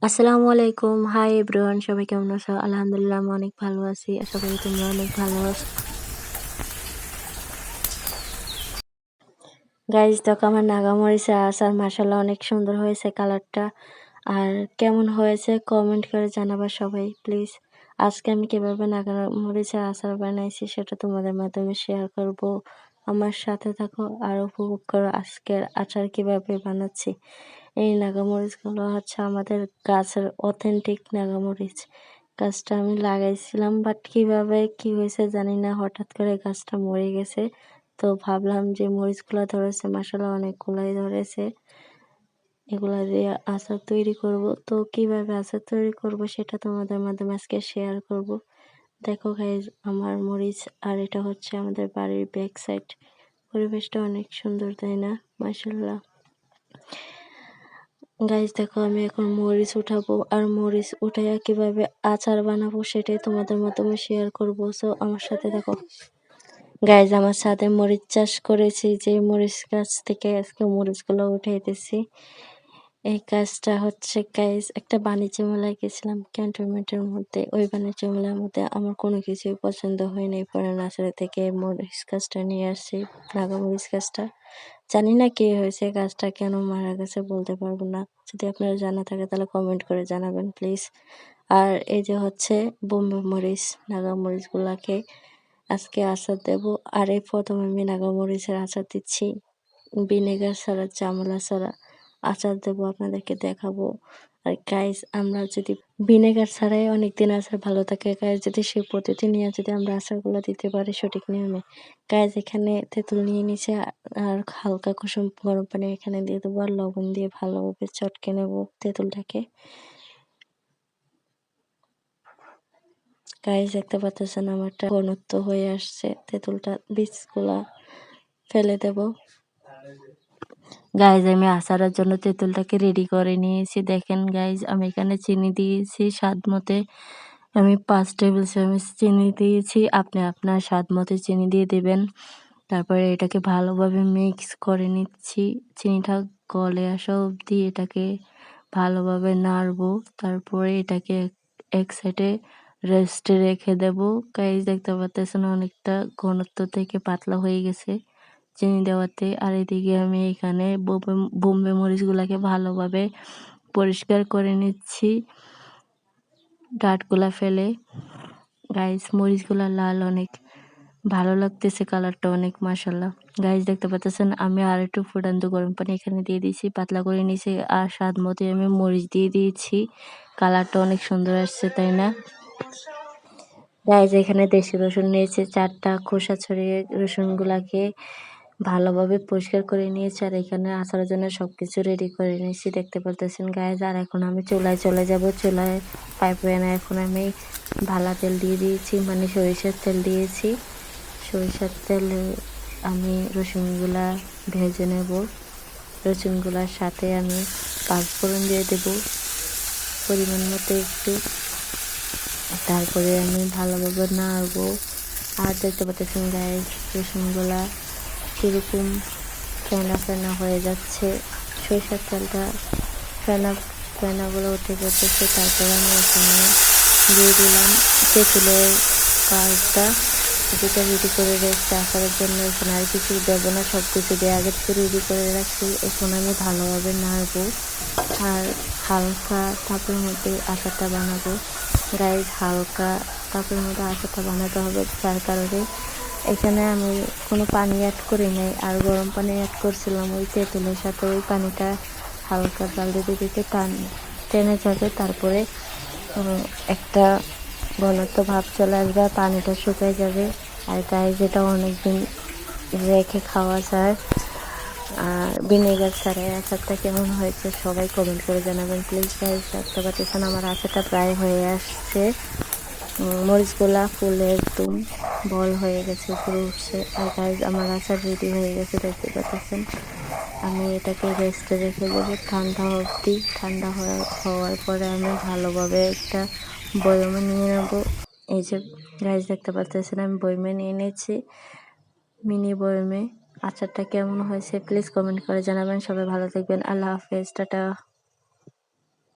আসসালামু আলাইকুম। Hi everyone, সবাই কেমন আছো? আলহামদুলিল্লাহ আমি অনেক ভালো আছি। আশা করি তোমরা অনেক ভালো আছো। গাইস দেখো আমার নাগামরিচের আচার মাশাআল্লাহ অনেক সুন্দর হয়েছে কালারটা। আর কেমন হয়েছে কমেন্ট করে জানাবা সবাই প্লিজ। আজকে আমি কিভাবে নাগামরিচের আচার বানাইছি সেটা তোমাদের মাধ্যমে শেয়ার করব। আমার সাথে থাকো আর উপভোগ করো আজকের আচার কিভাবে বানাচ্ছি। এই নাগামরিচগুলো হচ্ছে আমাদের গাছের অথেন্টিক নাগামরিচ। গাছটা আমি লাগাইছিলাম বাট কিভাবে কি হয়েছে জানি না, হঠাৎ করে গাছটা মরে গেছে। তো ভাবলাম যে মরিচগুলো ধরেছে মাশাআল্লাহ অনেকগুলাই ধরেছে, এগুলা দিয়ে আচার তৈরি করব। তো কিভাবে আচার তৈরি করব সেটা তোমাদের মাধ্যমে আজকে শেয়ার করব। দেখো গাইজ আমার মরিচ, আর এটা হচ্ছে আমাদের বাড়ির ব্যাক সাইড। পরিবেশটা অনেক সুন্দর তাই না? মাশাআল্লাহ। গাইজ দেখো আমি এখন মরিচ উঠাবো, আর মরিচ উঠাইয়া কিভাবে আচার বানাবো সেটাই তোমাদের মাধ্যমে শেয়ার করব। সো আমার সাথে দেখো। গাইজ আমার ছাদে মরিচ চাষ করেছি, যে মরিচ গাছ থেকে আজকে মরিচগুলো উঠাইতেছি। এই কাজটা হচ্ছে গাইজ একটা বাণিজ্য মেলায় গেছিলাম ক্যান্টনমেন্টের মধ্যে। ওই বাণিজ্য মেলার মধ্যে আমার কোনো কিছুই পছন্দ হয়নি, পরে নার্সারি থেকে মরিচ গাছটা নিয়ে আসছি, নাগা মরিচ গাছটা। জানি না কি হয়েছে, গাছটা কেন মারা গেছে বলতে পারবো না। যদি আপনারা জানা থাকে তাহলে কমেন্ট করে জানাবেন প্লিজ। আর এই যে হচ্ছে বোম্বে মরিচ, নাগা মরিচ গুলাকে আজকে আচার দেব। আর এই প্রথম আমি নাগা মরিচের আচার দিচ্ছি, ভিনেগার ছাড়া, জামলা ছাড়া আচার দেব, আপনাদেরকে দেখাবো। আর গাইস আমরা যদি ভিনেগার ছাড়াই অনেকদিন আচার ভালো থাকে গাইস, যদি সেই পদ্ধতি নিয়ে যদি আমরা আচারগুলো দিতে পারি সঠিক নিয়মে। গাইস এখানে তেঁতুল নিয়ে নিচে, আর হালকা কুসুম গরম পানি এখানে দিয়ে দেবো, আর লবণ দিয়ে ভালোভাবে চটকে নেব তেঁতুলটাকে। গাইস দেখতে পাচ্ছেন আমারটা ঘনত্ব হয়ে আসছে, তেঁতুলটা বীজগুলা ফেলে দেব। গাইজ আমি আচারের জন্য তেঁতুলটাকে রেডি করে নিয়েছি। দেখেন গাইজ আমি এখানে চিনি দিয়েছি স্বাদ মতে। আমি 5 টেবিল চামচ চিনি দিয়েছি, আপনি আপনার স্বাদ মতো চিনি দিয়ে দেবেন। তারপরে এটাকে ভালোভাবে মিক্স করে নিচ্ছি, চিনিটা গলে আসা অবধি এটাকে ভালোভাবে নাড়বো। তারপরে এটাকে এক সাইডে রেস্টে রেখে দেব। গাইজ দেখতে পাচ্ছেন অনেকটা ঘনত্ব থেকে পাতলা হয়ে গেছে চিনি দেওয়াতে। আর এদিকে আমি এখানে বোম্বে মরিচগুলাকে ভালোভাবে পরিষ্কার করে নিচ্ছি ডাঁটগুলা ফেলে। গাইস মরিচগুলা লাল, অনেক ভালো লাগতেছে কালারটা অনেক মাশাআল্লাহ। গাইস দেখতে পাচ্ছেন আমি আর একটু ফুটান্ত গরম পানি এখানে দিয়ে দিয়েছি, পাতলা করে নিয়েছি, আর স্বাদ মতো আমি মরিচ দিয়ে দিয়েছি। কালারটা অনেক সুন্দর আসছে তাই না? গাইস এখানে দেশি রসুন নিয়েছি 4টা, খোসা ছড়িয়ে রসুনগুলাকে ভালোভাবে পরিষ্কার করে নিয়েছি। আর এখানে আচারের জন্য সবকিছু রেডি করে নিয়েছি দেখতে পারতেছেন গাইস। আর এখন আমি চুলায় চলে যাব। চুলায় পাইপে এখন আমি ভালা তেল দিয়ে দিয়েছি, মানে সরিষার তেল দিয়েছি। সরিষার তেলে আমি রসুনগুলা ভেজে নেব। রসুনগুলার সাথে আমি পাঁচফোড়ন দিয়ে দেব পরিমাণ মতো একটু। তারপরে আমি ভালোভাবে নাড়বো। আর দেখতে পাচ্ছেন গাইস রসুনগুলা কিরকম ফেনা ফেনা হয়ে যাচ্ছে, সরিষার তেলটা ফেনাগুলো উঠে পড়তেছে। তারপরে আমি এখানে দিয়ে দিলাম তেঁতুলের কাজটা, যেটা রেডি করে রেখেছি আচারের জন্য। এখানে আর কিছু দেবো না, সব কিছু দিয়ে আগে থেকে রেডি করে রাখছি। এখন আমি ভালোভাবে নাড়বো আর হালকা তাপের মধ্যে আচারটা বানাবো। গাইজ হালকা তাপের মধ্যে আচারটা বানাতে হবে, যার কারণে এখানে আমি কোনো পানি অ্যাড করি নাই। আর গরম পানি অ্যাড করছিলাম ওই তেঁতুলের সাথে, ওই পানিটা হালকা জাল দিতে দিতে টেনে যাবে। তারপরে একটা ঘনত্ব ভাব চলে আসবে, পানিটা শুকিয়ে যাবে। আর গাইজ এটা অনেকদিন রেখে খাওয়া যায়। আর ভিনেগার ছাড়াই আচারটা কেমন হয়েছে সবাই কমেন্ট করে জানাবেন প্লিজ। গাইজ দেখতে পাচ্ছেন আমার আচারটা প্রায় হয়ে আসছে। মরিচগুলা ফুলে একদম বল হয়ে গেছে, উপরে উঠছে। আর গাইজ আমার আচার রেডি হয়ে গেছে দেখতে পাচ্ছেন। আমি এটাকে রেস্টে রেখে দেবো ঠান্ডা অবধি। ঠান্ডা হওয়ার পরে আমি ভালোভাবে একটা বয়মে নিয়ে নেবো। এই যে গাইজ দেখতে পাচ্ছেন আমি বয়মে নিয়ে নিয়েছি, মিনি বয়মে। আচারটা কেমন হয়েছে প্লিজ কমেন্ট করে জানাবেন। সবাই ভালো থাকবেন, আল্লাহ হাফেজ, টাটা।